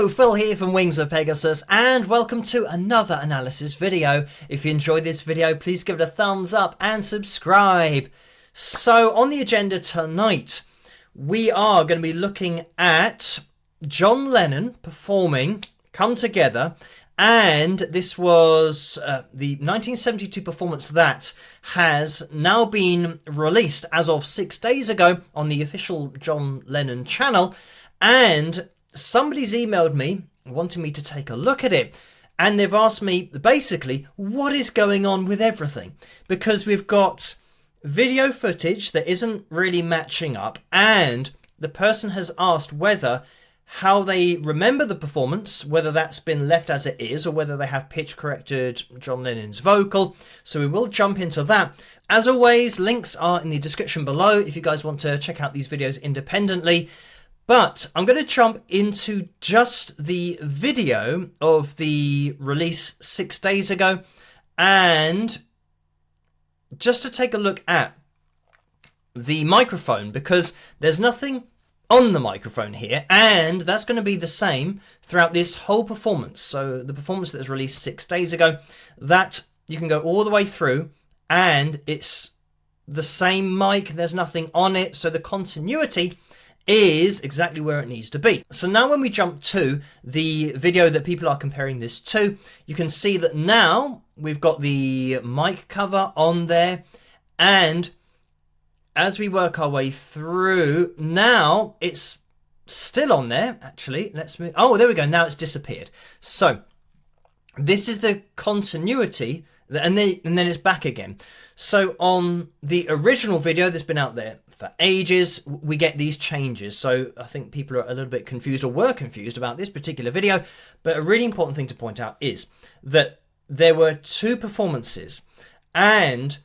Hello, Phil here from Wings of Pegasus, and welcome to another analysis video. If you enjoyed this video, please give it a thumbs up and subscribe. So on the agenda tonight, we are going to be looking at John Lennon performing Come Together, and this was the 1972 performance that has now been released as of 6 days ago on the official John Lennon channel, and somebody's emailed me wanting me to take a look at it, and they've asked me basically what is going on with everything, because we've got video footage that isn't really matching up, and the person has asked whether how they remember the performance, whether that's been left as it is or whether they have pitch corrected John Lennon's vocal. So we will jump into that. As always, links are in the description below if you guys want to check out these videos independently. But I'm going to jump into just the video of the release 6 days ago, and just to take a look at the microphone, because there's nothing on the microphone here, and that's going to be the same throughout this whole performance. So the performance that was released 6 days ago, that you can go all the way through and it's the same mic, there's nothing on it, so the continuity is exactly where it needs to be. So now when we jump to the video that people are comparing this to, you can see that now we've got the mic cover on there, and as we work our way through, now it's still on there. Actually, let's move. Oh, there we go. Now it's disappeared. So this is the continuity, and then it's back again. So on the original video that's been out there for ages, we get these changes. So I think people are a little bit confused, or were confused, about this particular video. But a really important thing to point out is that there were two performances, and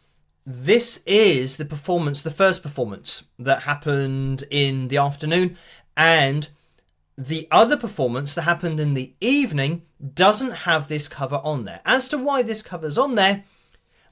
this is the performance, the first performance that happened in the afternoon, and the other performance that happened in the evening doesn't have this cover on there. As to why this cover's on there,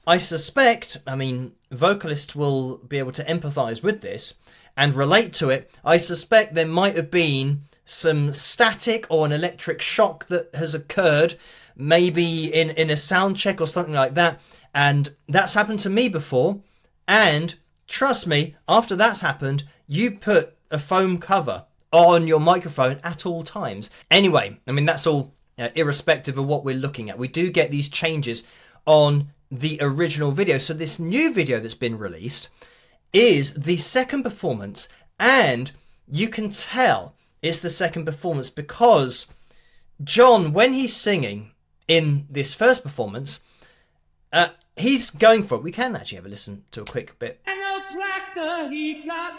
I suspect, I mean, vocalists will be able to empathize with this and relate to it. I suspect there might have been some static or an electric shock that has occurred, maybe in a sound check or something like that. And that's happened to me before. And trust me, after that's happened, you put a foam cover on your microphone at all times. Anyway, I mean, that's all irrespective of what we're looking at. We do get these changes on the original video. So this new video that's been released is the second performance, and you can tell it's the second performance because John, when he's singing in this first performance, he's going for it. We can actually have a listen to a quick bit. And a tractor he got,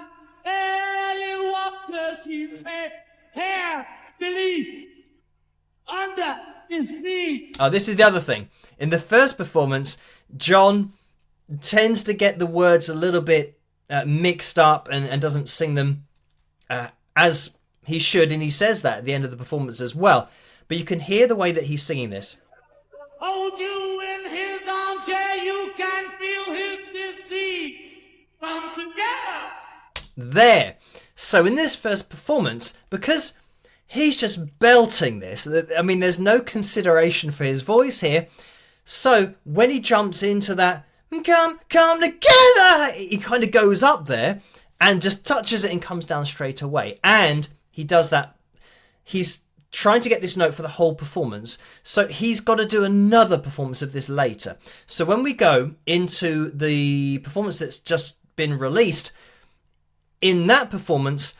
helicopters he fed, hair beneath, under his feet. Oh, this is the other thing. In the first performance, John tends to get the words a little bit mixed up and doesn't sing them as he should, and he says that at the end of the performance as well. But you can hear the way that he's singing this. Hold you in his armchair, you can feel his disease. Come together. There. So in this first performance, because he's just belting this, I mean, there's no consideration for his voice here. So when he jumps into that, come together, he kind of goes up there and just touches it and comes down straight away. And he does that. He's trying to get this note for the whole performance, so he's got to do another performance of this later. So when we go into the performance that's just been released, in that performance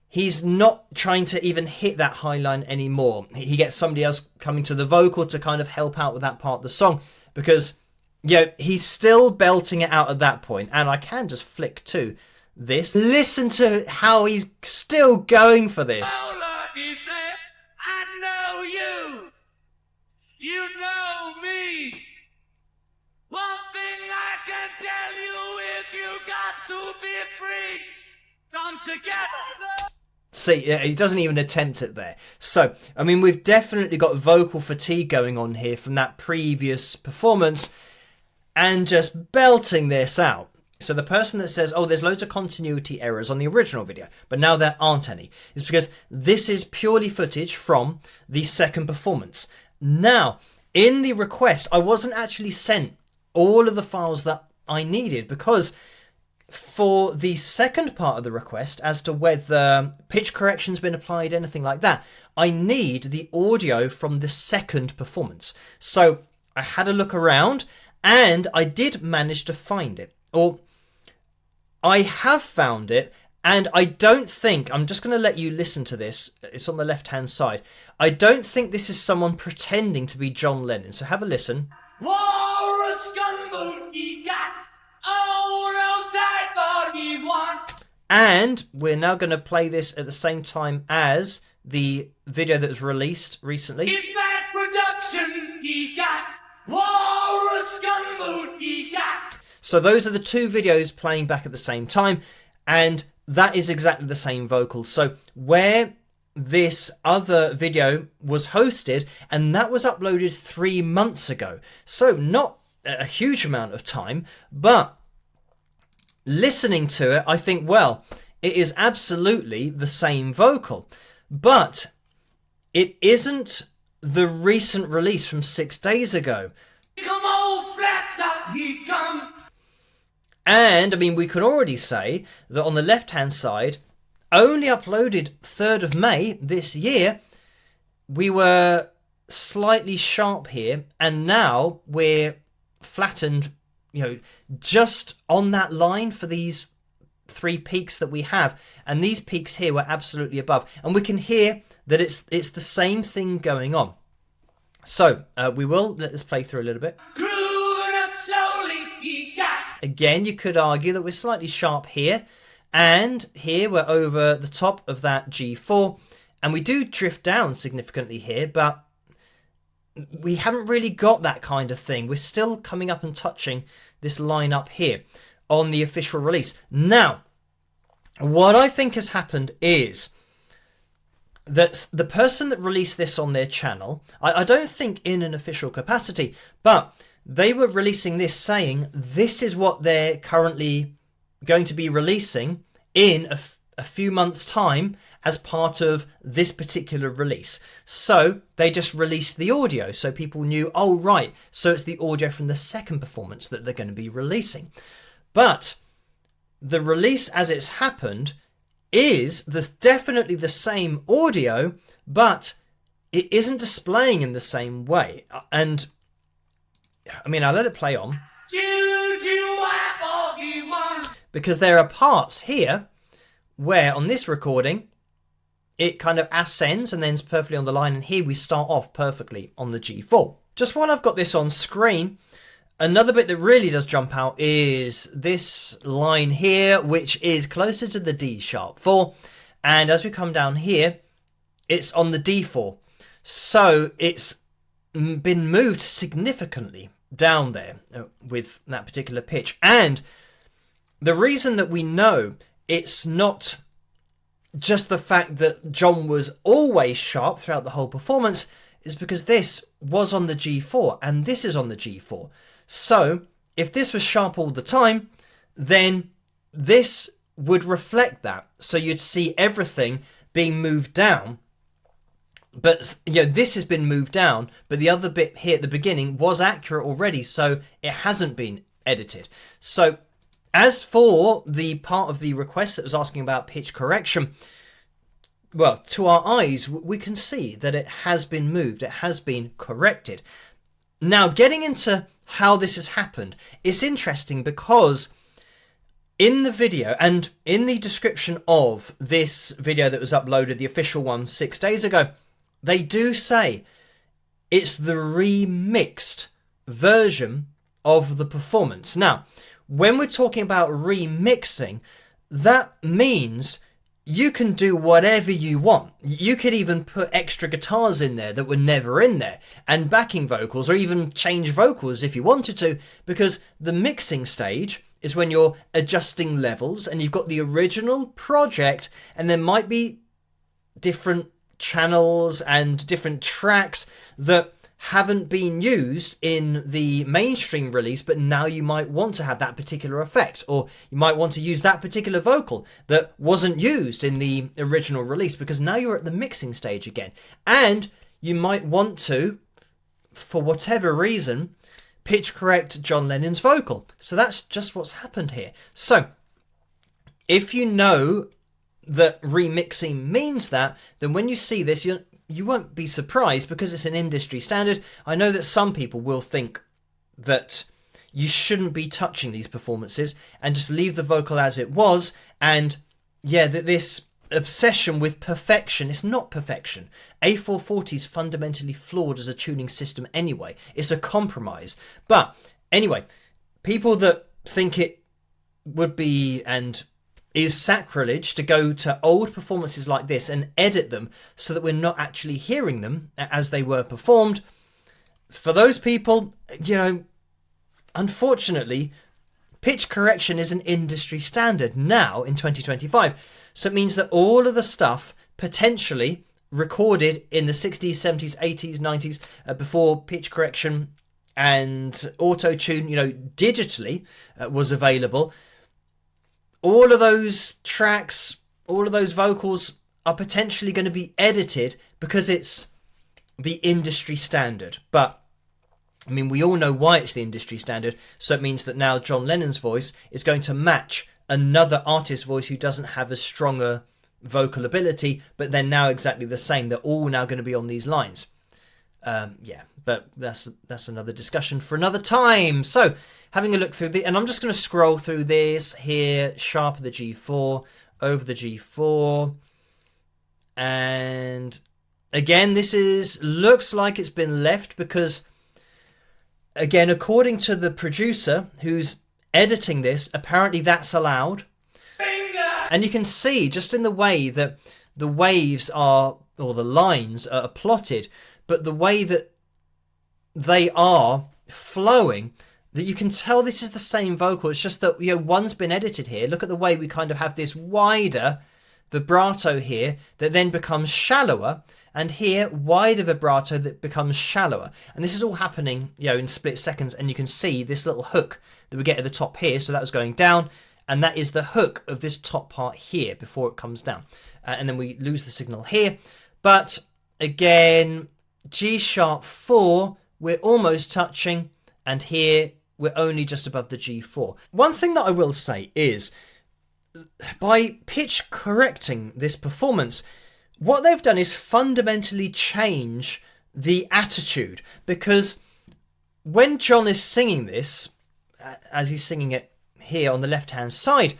he's not trying to even hit that high line anymore. He gets somebody else coming to the vocal to kind of help out with that part of the song, because he's still belting it out at that point. And I can just flick to this, listen to how he's still going for this. Oh Lord, he said, I know you. You know me. One thing I can tell you is you got to be free. Come together. See, he doesn't even attempt it there. So, I mean, we've definitely got vocal fatigue going on here from that previous performance, and just belting this out. So the person that says, oh, there's loads of continuity errors on the original video, but now there aren't any, is because this is purely footage from the second performance. Now, in the request, I wasn't actually sent all of the files that I needed, because for the second part of the request, as to whether pitch correction's been applied, anything like that, I need the audio from the second performance. So I had a look around and I did manage to find it. Or I have found it, and I don't think, I'm just going to let you listen to this, it's on the left hand side. I don't think this is someone pretending to be John Lennon, so have a listen. And we're now going to play this at the same time as the video that was released recently. So those are the two videos playing back at the same time, and that is exactly the same vocal. So where this other video was hosted, and that was uploaded 3 months ago, so not a huge amount of time, but listening to it, I think, well, it is absolutely the same vocal, but it isn't the recent release from 6 days ago. Come on, flat top, he comes. And I mean, we could already say that on the left hand side, only uploaded 3rd of May this year, we were slightly sharp here, and now we're flattened, you know, just on that line for these 3 peaks that we have, and these peaks here were absolutely above, and we can hear that it's the same thing going on. So we will let this play through a little bit. Again, you could argue that we're slightly sharp here, and here we're over the top of that G4, and we do drift down significantly here, but we haven't really got that kind of thing. We're still coming up and touching this line up here on the official release. Now, what I think has happened is that the person that released this on their channel, I don't think in an official capacity, but they were releasing this saying this is what they're currently going to be releasing in a few months' time as part of this particular release. So they just released the audio so people knew, oh right, so it's the audio from the second performance that they're going to be releasing. But the release as it's happened is there's definitely the same audio, but it isn't displaying in the same way. And I mean, I'll let it play on, because there are parts here where on this recording it kind of ascends and then it's perfectly on the line, and here we start off perfectly on the G4. Just while I've got this on screen, another bit that really does jump out is this line here, which is closer to the D sharp 4, and as we come down here it's on the D4, so it's been moved significantly down there with that particular pitch. And the reason that we know it's not just the fact that John was always sharp throughout the whole performance is because this was on the G4 and this is on the G4. So if this was sharp all the time, then this would reflect that. So you'd see everything being moved down. But you know, this has been moved down, but the other bit here at the beginning was accurate already, so it hasn't been edited. So as for the part of the request that was asking about pitch correction, well, to our eyes, we can see that it has been moved, it has been corrected. Now, getting into how this has happened, it's interesting because in the video and in the description of this video that was uploaded, the official one 6 days ago, they do say it's the remixed version of the performance. Now, when we're talking about remixing, that means you can do whatever you want. You could even put extra guitars in there that were never in there, and backing vocals, or even change vocals if you wanted to, because the mixing stage is when you're adjusting levels and you've got the original project and there might be different channels and different tracks that haven't been used in the mainstream release, but now you might want to have that particular effect, or you might want to use that particular vocal that wasn't used in the original release, because now you're at the mixing stage again. And you might want to, for whatever reason, pitch correct John Lennon's vocal. So that's just what's happened here. So if you know that remixing means that, then when you see this, you won't be surprised, because it's an industry standard. I know that some people will think that you shouldn't be touching these performances and just leave the vocal as it was. And yeah, that this obsession with perfection, it's not perfection. A440 is fundamentally flawed as a tuning system anyway. It's a compromise. But anyway, people that think it would be and is sacrilege to go to old performances like this and edit them so that we're not actually hearing them as they were performed, for those people, unfortunately, pitch correction is an industry standard now in 2025. So it means that all of the stuff potentially recorded in the 60s, 70s, 80s, 90s, before pitch correction and auto-tune, digitally was available, all of those tracks, all of those vocals are potentially going to be edited because it's the industry standard. But, I mean, we all know why it's the industry standard. So it means that now John Lennon's voice is going to match another artist's voice who doesn't have a stronger vocal ability, but they're now exactly the same. They're all now going to be on these lines. But that's another discussion for another time. So, having a look through and I'm just going to scroll through this here, sharp of the G4, over the G4, and again, this looks like it's been left because, again, according to the producer who's editing this, apparently that's allowed. And you can see just in the way that the waves are, or the lines are plotted, but the way that they are flowing, that you can tell this is the same vocal. It's just that, one's been edited here. Look at the way we kind of have this wider vibrato here that then becomes shallower, and here wider vibrato that becomes shallower. And this is all happening, in split seconds. And you can see this little hook that we get at the top here. So that was going down, and that is the hook of this top part here before it comes down. And then we lose the signal here. But again, G sharp 4, we're almost touching, and here we're only just above the G4. One thing that I will say is, by pitch correcting this performance, what they've done is fundamentally change the attitude. Because when John is singing this, as he's singing it here on the left-hand side,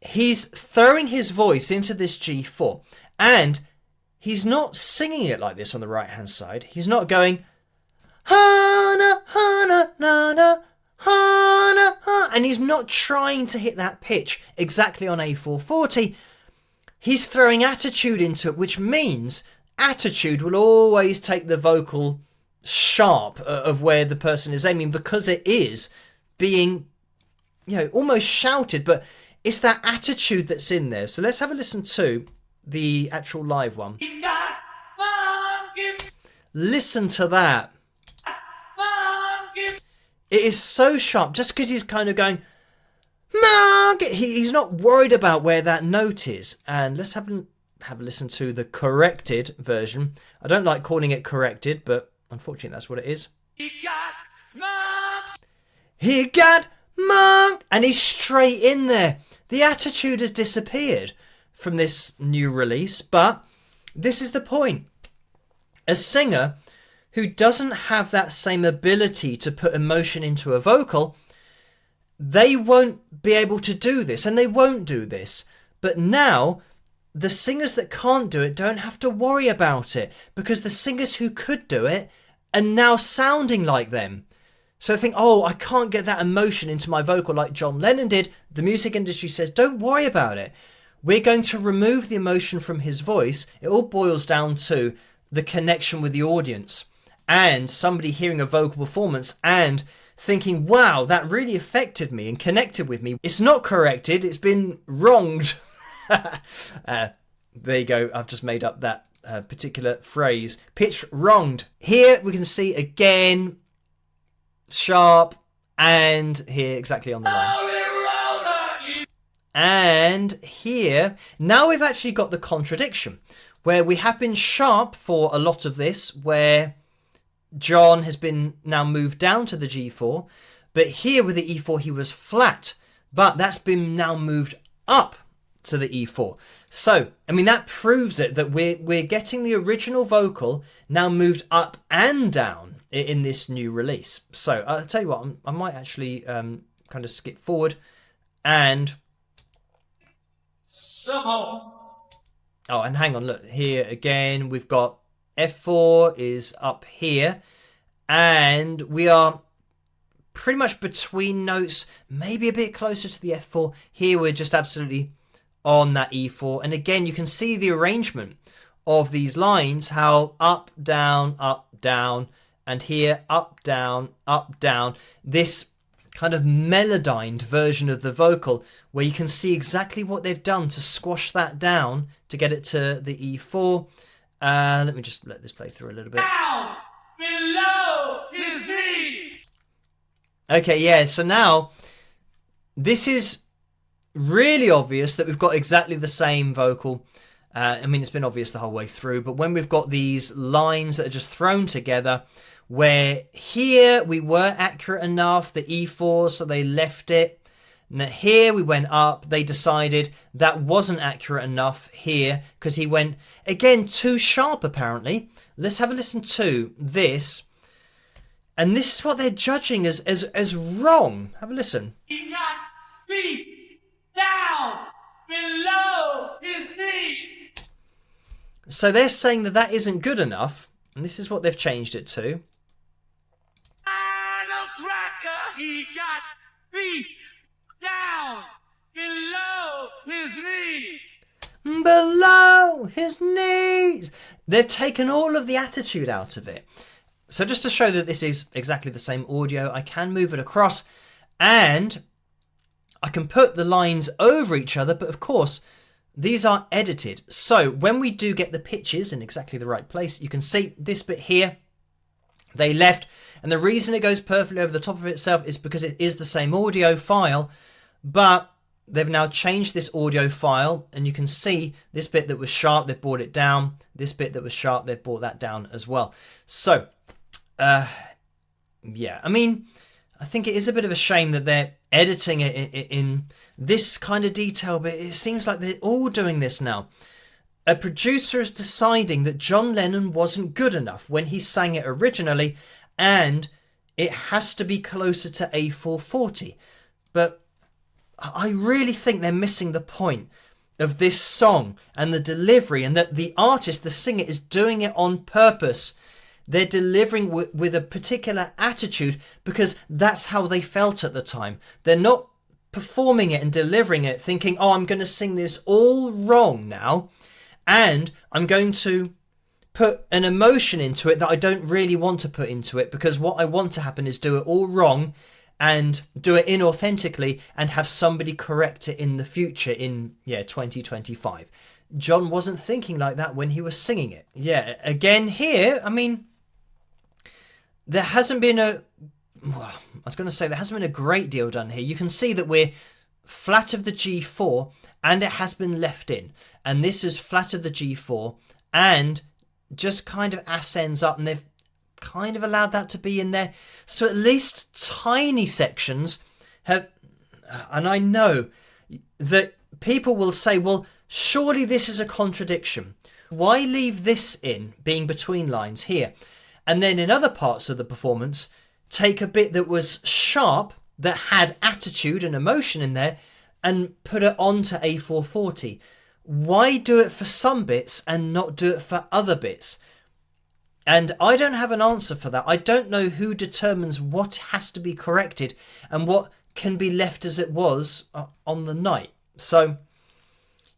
he's throwing his voice into this G4. And he's not singing it like this on the right-hand side. He's not going, ha-na, ha-na, na-na, ha-na, ha. And he's not trying to hit that pitch exactly on A440. He's throwing attitude into it, which means attitude will always take the vocal sharp of where the person is aiming, because it is being, almost shouted, but it's that attitude that's in there. So let's have a listen to the actual live one. Listen to that. It is so sharp, just because he's kind of going, he's not worried about where that note is. And let's have a listen to the corrected version. I don't like calling it corrected, but unfortunately that's what it is. He got monk, and he's straight in there. The attitude has disappeared from this new release, but this is the point. A singer who doesn't have that same ability to put emotion into a vocal, they won't be able to do this, and they won't do this. But now, the singers that can't do it don't have to worry about it, because the singers who could do it are now sounding like them. So they think, I can't get that emotion into my vocal like John Lennon did. The music industry says, don't worry about it. We're going to remove the emotion from his voice. It all boils down to the connection with the audience and somebody hearing a vocal performance and thinking, wow, that really affected me and connected with me. It's not corrected. It's been wronged. There you go. I've just made up that particular phrase. Pitch wronged. Here we can see again, sharp, and here exactly on the line. And here, now we've actually got the contradiction, where we have been sharp for a lot of this, where John has been now moved down to the G4, but here with the E4 he was flat, but that's been now moved up to the E4. So, I mean, that proves it, that we're getting the original vocal now moved up and down in this new release. So, I'll tell you what, I might actually kind of skip forward and... Somehow. Oh, and hang on, look, here again, we've got F4 is up here, and we are pretty much between notes, maybe a bit closer to the F4. Here we're just absolutely on that E4, and again, you can see the arrangement of these lines, how up, down, and here, up, down, this kind of melodined version of the vocal where you can see exactly what they've done to squash that down to get it to the E4. Let me just let this play through a little bit. Down below his knee. Okay, yeah, so now this is really obvious that we've got exactly the same vocal. I mean, it's been obvious the whole way through, but when we've got these lines that are just thrown together, where here we were accurate enough, the E4, so they left it. Now here we went up, they decided that wasn't accurate enough here, because he went, again, too sharp apparently. Let's have a listen to this. And this is what they're judging as wrong. Have a listen. He got feet down below his knee. So they're saying that that isn't good enough, and this is what they've changed it to. And a cracker, he got feet down below his knee. Below his knees. They've taken all of the attitude out of it. So just to show that this is exactly the same audio, I can move it across and I can put the lines over each other, but of course these are edited. So when we do get the pitches in exactly the right place, you can see this bit here, they left. And the reason it goes perfectly over the top of itself is because it is the same audio file, but they've now changed this audio file, and you can see this bit that was sharp, they've brought it down. This bit that was sharp, they've brought that down as well. So, yeah, I mean, I think it is a bit of a shame that they're editing it in this kind of detail, but it seems like they're all doing this now. A producer is deciding that John Lennon wasn't good enough when he sang it originally, and it has to be closer to A440. But I really think they're missing the point of this song and the delivery, and that the artist, the singer, is doing it on purpose. They're delivering with a particular attitude because that's how they felt at the time. They're not performing it and delivering it thinking, oh, I'm going to sing this all wrong now, and I'm going to put an emotion into it that I don't really want to put into it, because what I want to happen is do it all wrong and do it inauthentically and have somebody correct it in the future in 2025. John wasn't thinking like that when he was singing it. Yeah, again here, I mean, there hasn't been there hasn't been a great deal done here. You can see that we're flat of the G4 and it has been left in. And this is flat of the G4 and just kind of ascends up, and they've kind of allowed that to be in there. So at least tiny sections have, and I know that people will say, well, surely this is a contradiction. Why leave this in, being between lines here? And then in other parts of the performance, take a bit that was sharp, that had attitude and emotion in there, and put it onto A440. Why do it for some bits and not do it for other bits? And I don't have an answer for that. I don't know who determines what has to be corrected and what can be left as it was on the night. So,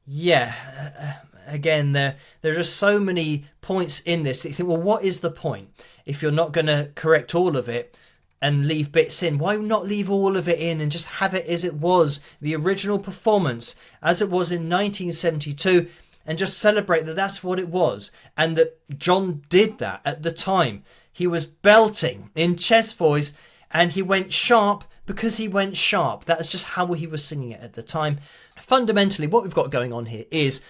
yeah, again, there are just so many points in this that you think, well, what is the point? If you're not going to correct all of it and leave bits in, why not leave all of it in and just have it as it was, the original performance, as it was in 1972, and just celebrate that that's what it was, and that John did that at the time. He was belting in chest voice, and he went sharp because he went sharp. That's just how he was singing it at the time. Fundamentally, what we've got going on here is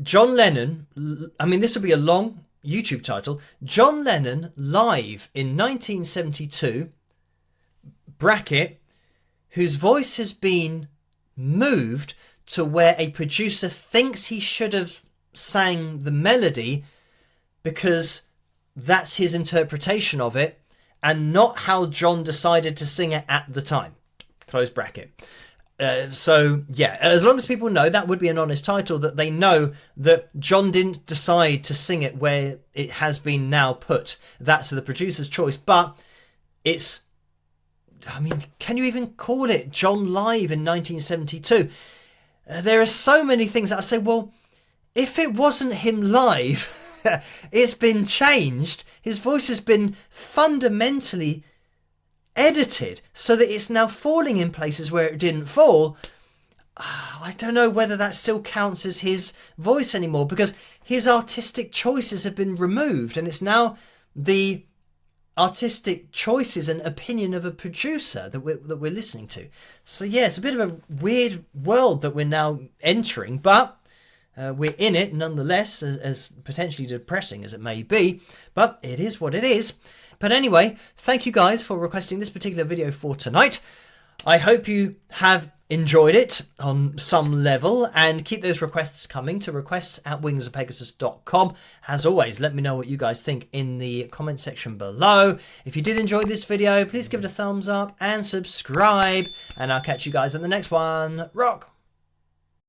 John Lennon, I mean, this will be a long YouTube title, John Lennon live in 1972, bracket, whose voice has been moved to where a producer thinks he should have sang the melody because that's his interpretation of it and not how John decided to sing it at the time. Close bracket. So, yeah, as long as people know, that would be an honest title, that they know that John didn't decide to sing it where it has been now put. That's the producer's choice. But it's, I mean, can you even call it John live in 1972? There are so many things that I say, well, if it wasn't him live, it's been changed. His voice has been fundamentally edited so that it's now falling in places where it didn't fall. I don't know whether that still counts as his voice anymore, because his artistic choices have been removed and it's now the artistic choices and opinion of a producer that we're listening to. So yeah, it's a bit of a weird world that we're now entering, but we're in it nonetheless, as potentially depressing as it may be, but it is what it is. But anyway, thank you guys for requesting this particular video for tonight. I hope you have enjoyed it on some level, and keep those requests coming to requests@wingsofpegasus.com. As always, let me know what you guys think in the comment section below. If you did enjoy this video, please give it a thumbs up and subscribe, and I'll catch you guys in the next one. Rock!